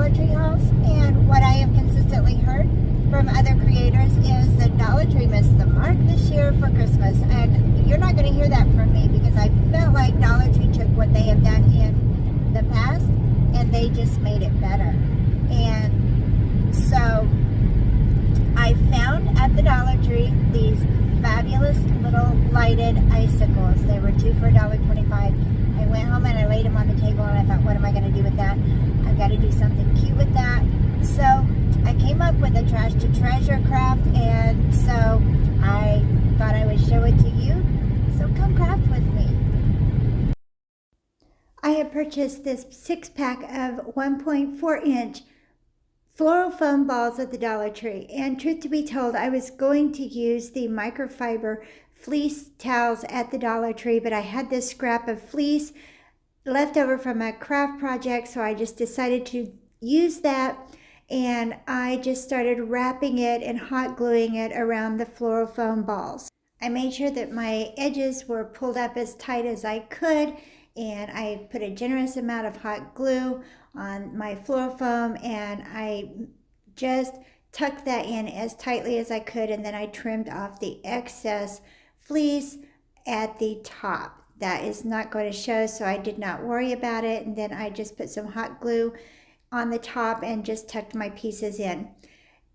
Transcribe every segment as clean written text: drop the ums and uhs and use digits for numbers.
Dollar Tree hauls, and what I have consistently heard from other creators is that Dollar Tree missed the mark this year for Christmas. And you're not going to hear that from me, because I felt like Dollar Tree took what they have done in the past and they just made it better. And so I found at the Dollar Tree these fabulous little lighted icicles. They were 2 for $1.25. I went home and I laid them on the table, and I thought, what am I going to do with that? I've got to do something cute with that. So I came up with a trash to treasure craft, and so I thought I would show it to you. So come craft with me. I have purchased this 6-pack of 1.4-inch floral foam balls at the Dollar Tree, and truth to be told, I was going to use the microfiber fleece towels at the Dollar Tree, but I had this scrap of fleece left over from a craft project, so I just decided to use that, and I just started wrapping it and hot gluing it around the floral foam balls. I made sure that my edges were pulled up as tight as I could, and I put a generous amount of hot glue on my floral foam, and I just tucked that in as tightly as I could, and then I trimmed off the excess fleece at the top. That is not going to show, so I did not worry about it. And then I just put some hot glue on the top and just tucked my pieces in.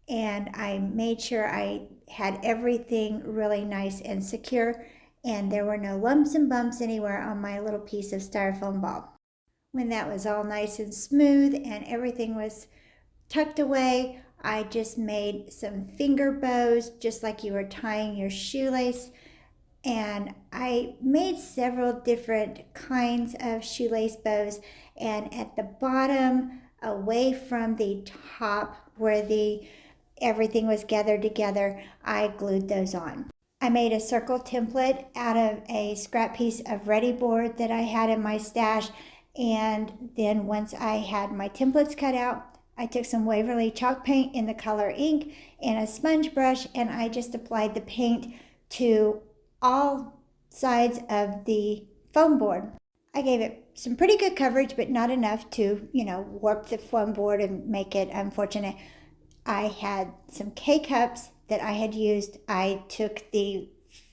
And I made sure I had everything really nice and secure, and there were no lumps and bumps anywhere on my little piece of styrofoam ball. When that was all nice and smooth and everything was tucked away, I just made some finger bows, just like you were tying your shoelace. And I made several different kinds of shoelace bows, and at the bottom, away from the top where everything was gathered together, I glued those on. I made a circle template out of a scrap piece of ready board that I had in my stash, and then once I had my templates cut out, I took some Waverly chalk paint in the color ink and a sponge brush, and I just applied the paint to all sides of the foam board. I gave it some pretty good coverage, but not enough to, warp the foam board and make it unfortunate. I had some K-cups that I had used. I took the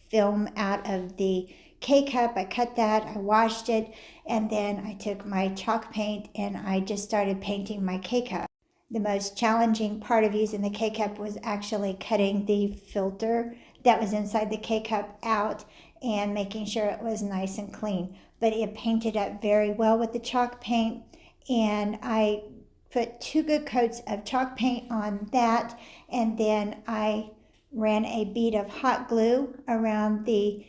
film out of the K-cup, I cut that, I washed it, and then I took my chalk paint and I just started painting my K-cup. The most challenging part of using the K-cup was actually cutting the filter that was inside the K-cup out and making sure it was nice and clean. But it painted up very well with the chalk paint, and I put 2 good coats of chalk paint on that, and then I ran a bead of hot glue around the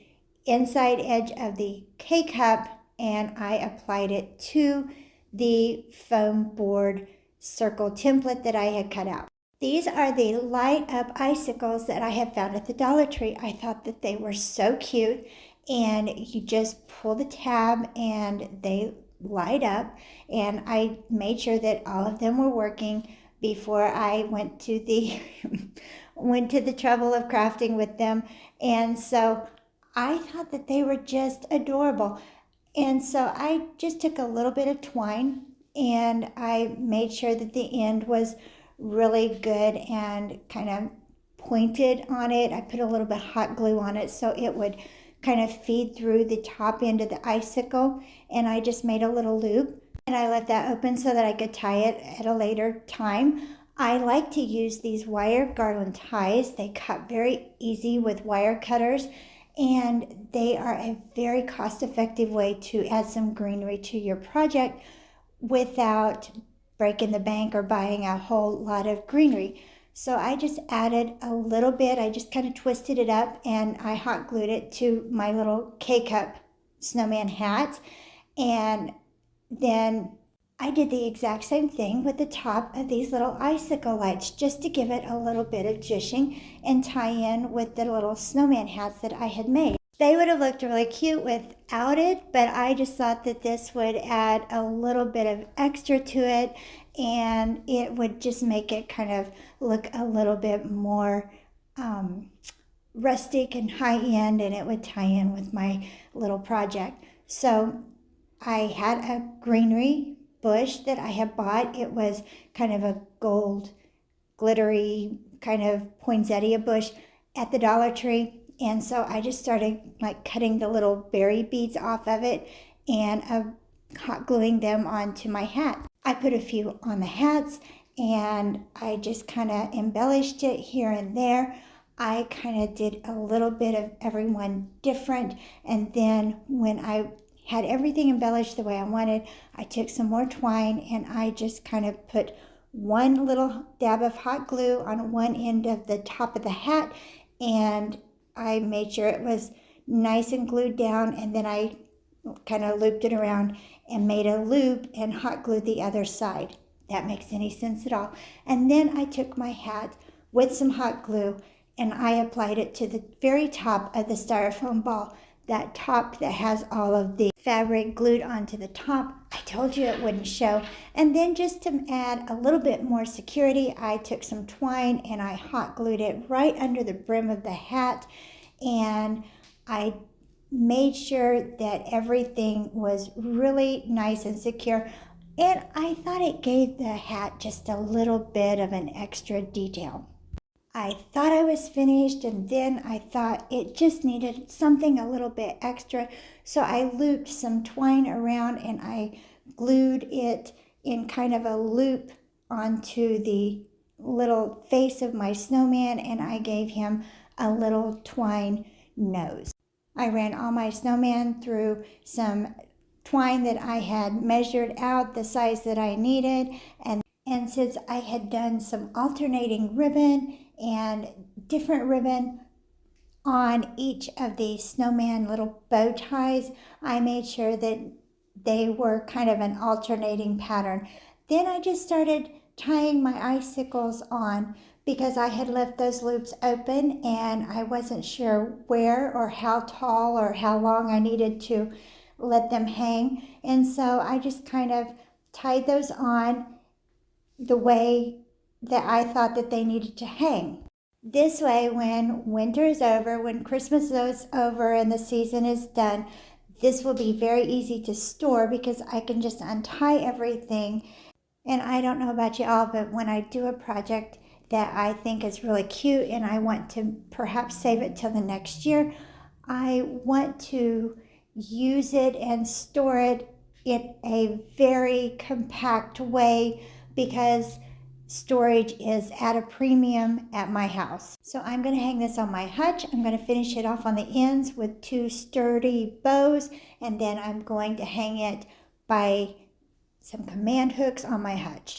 inside edge of the K-cup, and I applied it to the foam board circle template that I had cut out. These are the light up icicles that I have found at the Dollar Tree. I thought that they were so cute, and you just pull the tab and they light up, and I made sure that all of them were working before I went to the trouble of crafting with them. And so I thought that they were just adorable. And so I just took a little bit of twine and I made sure that the end was really good and kind of pointed on it. I put a little bit of hot glue on it so it would kind of feed through the top end of the icicle, and I just made a little loop and I left that open so that I could tie it at a later time. I like to use these wire garland ties. They cut very easy with wire cutters, and they are a very cost-effective way to add some greenery to your project without breaking the bank or buying a whole lot of greenery. So I just added a little bit. I just kind of twisted it up and I hot glued it to my little K-cup snowman hat. And then I did the exact same thing with the top of these little icicle lights, just to give it a little bit of jushing and tie in with the little snowman hats that I had made. They would have looked really cute without it, but I just thought that this would add a little bit of extra to it, and it would just make it kind of look a little bit more rustic and high-end, and it would tie in with my little project. So I had a greenery bush that I had bought. It was kind of a gold, glittery, kind of poinsettia bush at the Dollar Tree. And so I just started like cutting the little berry beads off of it and hot gluing them onto my hat. I put a few on the hats and I just kind of embellished it here and there. I kind of did a little bit of everyone different. And then when I had everything embellished the way I wanted, I took some more twine and I just kind of put one little dab of hot glue on one end of the top of the hat, and I made sure it was nice and glued down, and then I kind of looped it around and made a loop and hot glued the other side. That makes any sense at all. And then I took my hat with some hot glue and I applied it to the very top of the styrofoam ball, that top that has all of the fabric glued onto the top. I told you it wouldn't show. And then just to add a little bit more security, I took some twine and I hot glued it right under the brim of the hat, and I made sure that everything was really nice and secure. And I thought it gave the hat just a little bit of an extra detail. I thought I was finished, and then I thought it just needed something a little bit extra. So I looped some twine around and I glued it in kind of a loop onto the little face of my snowman, and I gave him a little twine nose. I ran all my snowman through some twine that I had measured out the size that I needed, and since I had done some alternating ribbon and different ribbon on each of the snowman little bow ties, I made sure that they were kind of an alternating pattern. Then I just started tying my icicles on because I had left those loops open and I wasn't sure where or how tall or how long I needed to let them hang. And so I just kind of tied those on the way that I thought that they needed to hang. This way, when winter is over, when Christmas is over and the season is done, this will be very easy to store because I can just untie everything. And I don't know about you all, but when I do a project that I think is really cute and I want to perhaps save it till the next year, I want to use it and store it in a very compact way because storage is at a premium at my house. So I'm going to hang this on my hutch. I'm going to finish it off on the ends with 2 sturdy bows, and then I'm going to hang it by some command hooks on my hutch.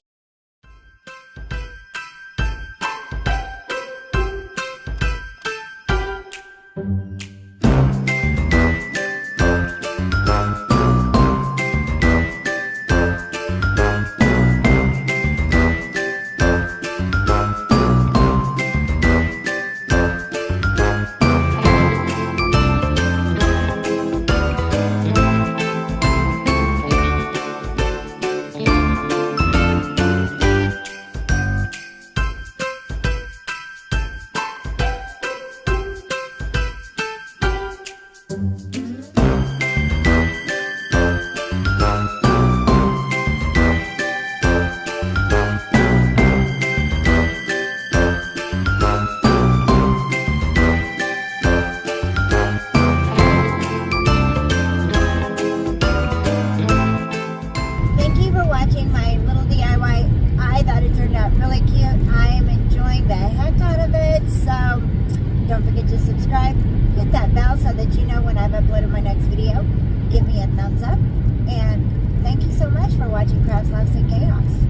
Don't forget to subscribe, hit that bell so that you know when I've uploaded my next video. Give me a thumbs up, and thank you so much for watching Crafts, Loves, and Chaos.